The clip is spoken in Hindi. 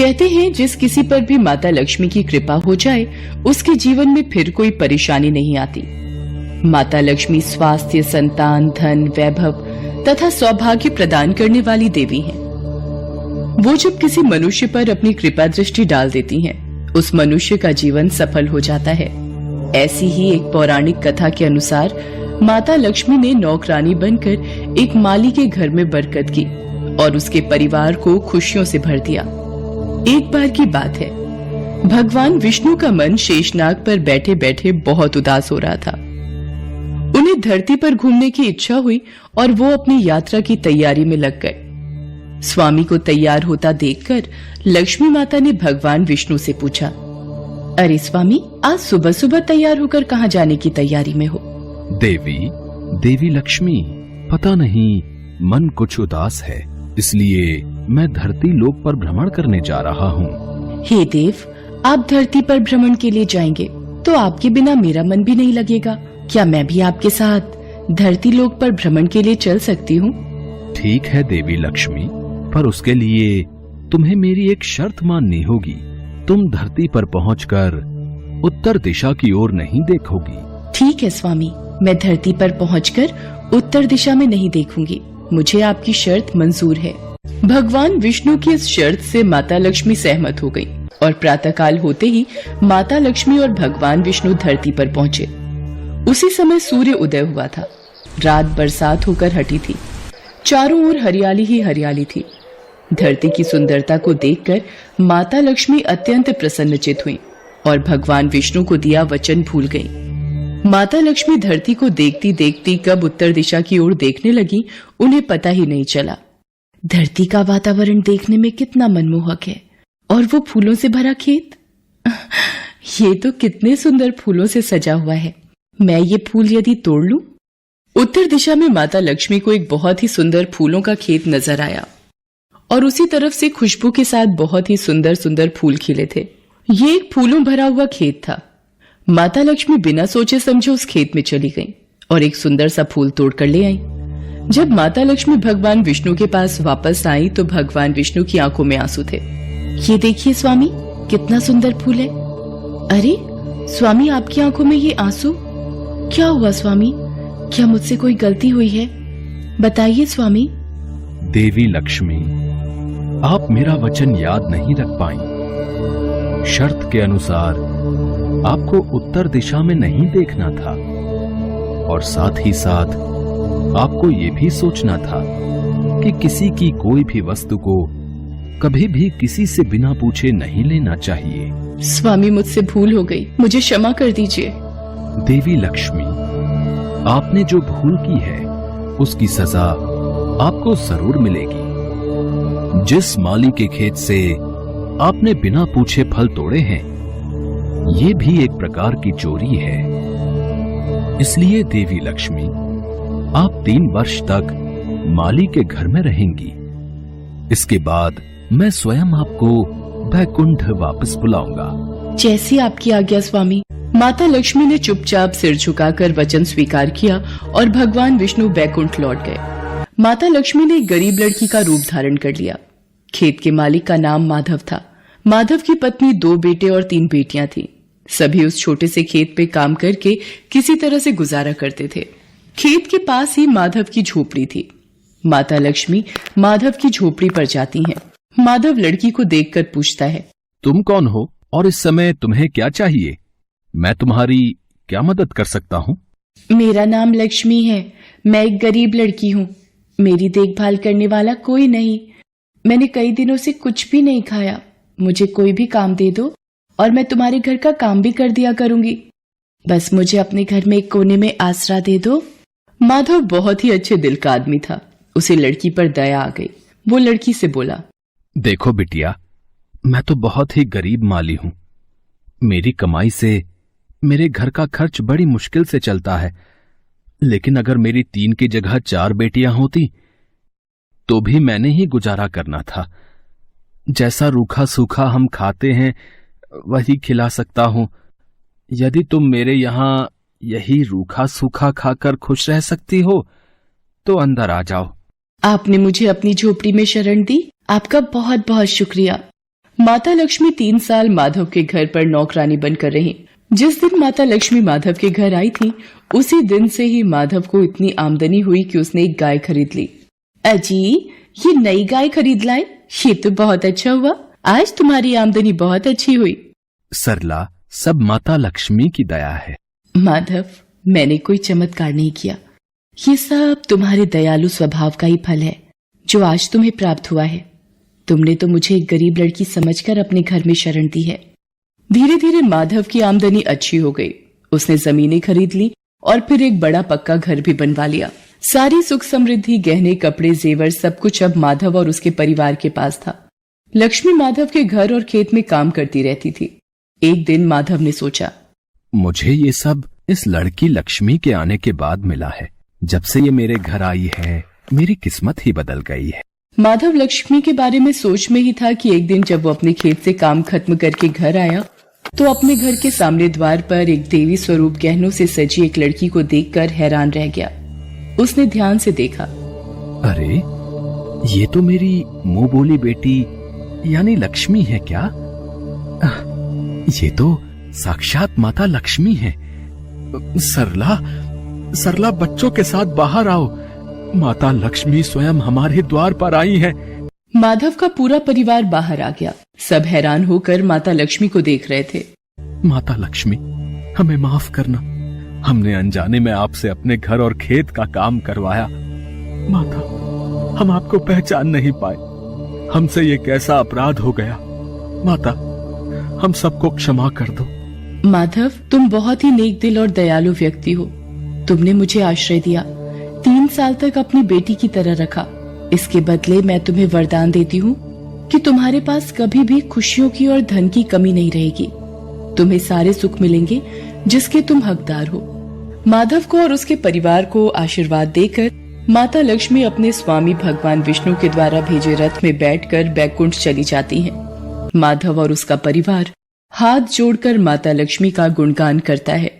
कहते हैं जिस किसी पर भी माता लक्ष्मी की कृपा हो जाए उसके जीवन में फिर कोई परेशानी नहीं आती। माता लक्ष्मी स्वास्थ्य, संतान, धन, वैभव तथा सौभाग्य प्रदान करने वाली देवी हैं। वो जब किसी मनुष्य पर अपनी कृपा दृष्टि डाल देती हैं, उस मनुष्य का जीवन सफल हो जाता है। ऐसी ही एक पौराणिक कथा के अनुसार माता लक्ष्मी ने नौकरानी बनकर एक माली के घर में बरकत की और उसके परिवार को खुशियों से भर दिया। एक बार की बात है, भगवान विष्णु का मन शेषनाग पर बैठे बैठे बहुत उदास हो रहा था। उन्हें धरती पर घूमने की इच्छा हुई और वो अपनी यात्रा की तैयारी में लग गए। स्वामी को तैयार होता देखकर लक्ष्मी माता ने भगवान विष्णु से पूछा, अरे स्वामी, आज सुबह सुबह तैयार होकर कहाँ जाने की तैयारी में हो? देवी लक्ष्मी, पता नहीं मन कुछ उदास है, इसलिए मैं धरती लोक पर भ्रमण करने जा रहा हूँ। हे देव, आप धरती पर भ्रमण के लिए जाएंगे तो आपके बिना मेरा मन भी नहीं लगेगा। क्या मैं भी आपके साथ धरती लोक पर भ्रमण के लिए चल सकती हूँ? ठीक है देवी लक्ष्मी, पर उसके लिए तुम्हें मेरी एक शर्त माननी होगी। तुम धरती पर पहुंचकर उत्तर दिशा की ओर नहीं देखोगी। ठीक है स्वामी, मैं धरती पर पहुंचकर उत्तर दिशा में नहीं देखूंगी। मुझे आपकी शर्त मंजूर है। भगवान विष्णु की इस शर्त से माता लक्ष्मी सहमत हो गई और प्रातःकाल होते ही माता लक्ष्मी और भगवान विष्णु धरती पर पहुंचे। उसी समय सूर्य उदय हुआ था। रात बरसात होकर हटी थी। चारों ओर हरियाली ही हरियाली थी। धरती की सुंदरता को देखकर माता लक्ष्मी अत्यंत प्रसन्नचित हुई और भगवान विष्णु को दिया वचन भूल गई। माता लक्ष्मी धरती को देखती देखती कब उत्तर दिशा की ओर देखने लगी, उन्हें पता ही नहीं चला। धरती का वातावरण देखने में कितना मनमोहक है, और वो फूलों से भरा खेत। ये तो कितने सुंदर फूलों से सजा हुआ है। मैं ये फूल यदि तोड़ लूं? उत्तर दिशा में माता लक्ष्मी को एक बहुत ही सुंदर फूलों का खेत नजर आया और उसी तरफ से खुशबू के साथ बहुत ही सुंदर सुंदर फूल खिले थे। ये एक फूलों भरा हुआ खेत था। माता लक्ष्मी बिना सोचे समझे उस खेत में चली गईं और एक सुंदर सा फूल तोड़कर ले आई। जब माता लक्ष्मी भगवान विष्णु के पास वापस आई तो भगवान विष्णु की आंखों में आंसू थे। ये देखिए स्वामी, कितना सुंदर फूल है। अरे स्वामी, आपकी आंखों में ये आंसू क्या हुआ? स्वामी, क्या मुझसे कोई गलती हुई है? बताइए स्वामी। देवी लक्ष्मी, आप मेरा वचन याद नहीं रख पाई। शर्त के अनुसार आपको उत्तर दिशा में नहीं देखना था और साथ ही साथ आपको ये भी सोचना था कि किसी की कोई भी वस्तु को कभी भी किसी से बिना पूछे नहीं लेना चाहिए। स्वामी, मुझसे भूल हो गई, मुझे क्षमा कर दीजिए। देवी लक्ष्मी, आपने जो भूल की है उसकी सजा आपको जरूर मिलेगी। जिस माली के खेत से आपने बिना पूछे फल तोड़े हैं, ये भी एक प्रकार की चोरी है। इसलिए देवी लक्ष्मी, आप 3 वर्ष तक माली के घर में रहेंगी। इसके बाद मैं स्वयं आपको वैकुंठ वापस बुलाऊंगा। जैसी आपकी आज्ञा स्वामी। माता लक्ष्मी ने चुपचाप सिर झुकाकर वचन स्वीकार किया और भगवान विष्णु वैकुंठ लौट गए। माता लक्ष्मी ने एक गरीब लड़की का रूप धारण कर लिया। खेत के मालिक का नाम माधव था। माधव की पत्नी 2 बेटे और 3 बेटियां थीं। सभी उस छोटे से खेत पे काम करके किसी तरह से गुजारा करते थे। खेत के पास ही माधव की झोपड़ी थी। माता लक्ष्मी माधव की झोपड़ी पर जाती हैं। माधव लड़की को देखकर पूछता है, तुम कौन हो और इस समय तुम्हें क्या चाहिए? मैं तुम्हारी क्या मदद कर सकता हूँ? मेरा नाम लक्ष्मी है। मैं एक गरीब लड़की हूँ। मेरी देखभाल करने वाला कोई नहीं। मैंने कई दिनों से कुछ भी नहीं खाया। मुझे कोई भी काम दे दो और मैं तुम्हारे घर का काम भी कर दिया करूंगी। बस मुझे अपने घर में एक कोने में आसरा दे दो। माधव बहुत ही अच्छे दिल का आदमी था। उसे लड़की पर दया आ गई। वो लड़की से बोला, देखो बिटिया, मैं तो बहुत ही गरीब माली हूँ। मेरी कमाई से मेरे घर का खर्च बड़ी मुश्किल से चलता है। लेकिन अगर मेरी 3 की जगह 4 बेटियां होती तो भी मैंने ही गुजारा करना था। जैसा रूखा सूखा हम खाते हैं वही खिला सकता हूं। यदि तुम मेरे यहां यही रूखा सूखा खाकर खुश रह सकती हो तो अंदर आ जाओ। आपने मुझे अपनी झोपड़ी में शरण दी। आपका बहुत बहुत शुक्रिया। माता लक्ष्मी 3 साल माधव के घर पर नौकरानी बनकर रही। जिस दिन माता लक्ष्मी माधव के घर आई थी, उसी दिन से ही माधव को इतनी आमदनी हुई कि उसने एक गाय खरीद ली। अजी, ये नई गाय खरीद लाए, ये तो बहुत अच्छा हुआ। आज तुम्हारी आमदनी बहुत अच्छी हुई। सरला, सब माता लक्ष्मी की दया है। माधव, मैंने कोई चमत्कार नहीं किया। ये सब तुम्हारे दयालु स्वभाव का ही फल है जो आज तुम्हें प्राप्त हुआ है। तुमने तो मुझे एक गरीब लड़की समझकर अपने घर में शरण दी है। धीरे धीरे माधव की आमदनी अच्छी हो गई। उसने जमीनें खरीद ली और फिर एक बड़ा पक्का घर भी बनवा लिया। सारी सुख समृद्धि, गहने, कपड़े, जेवर, सब कुछ अब माधव और उसके परिवार के पास था। लक्ष्मी माधव के घर और खेत में काम करती रहती थी। एक दिन माधव ने सोचा, मुझे ये सब इस लड़की लक्ष्मी के आने के बाद मिला है। जब से ये मेरे घर आई है, मेरी किस्मत ही बदल गई है। माधव लक्ष्मी के बारे में सोच में ही था कि एक दिन जब वो अपने खेत से काम खत्म करके घर आया तो अपने घर के सामने द्वार पर एक देवी स्वरूप गहनों से सजी एक लड़की को देखकर हैरान रह गया। उसने ध्यान से देखा। अरे, ये तो मेरी मुंह बोली बेटी यानी लक्ष्मी है क्या? ये तो साक्षात माता लक्ष्मी है। सरला, सरला, बच्चों के साथ बाहर आओ। माता लक्ष्मी स्वयं हमारे द्वार पर आई है। माधव का पूरा परिवार बाहर आ गया। सब हैरान होकर माता लक्ष्मी को देख रहे थे। माता लक्ष्मी, हमें माफ करना। हमने अनजाने में आपसे अपने घर और खेत का काम करवाया। माता, हम आपको पहचान नहीं पाए। हमसे ये कैसा अपराध हो गया। माता, हम सबको क्षमा कर दो। माधव, तुम बहुत ही नेक दिल और दयालु व्यक्ति हो। तुमने मुझे आश्रय दिया, 3 साल तक अपनी बेटी की तरह रखा। इसके बदले मैं तुम्हें वरदान देती हूँ कि तुम्हारे पास कभी भी खुशियों की और धन की कमी नहीं रहेगी। तुम्हें सारे सुख मिलेंगे जिसके तुम हकदार हो। माधव को और उसके परिवार को आशीर्वाद देकर माता लक्ष्मी अपने स्वामी भगवान विष्णु के द्वारा भेजे रथ में बैठकर बैकुंठ चली जाती हैं। माधव और उसका परिवार हाथ जोड़कर माता लक्ष्मी का गुणगान करता है।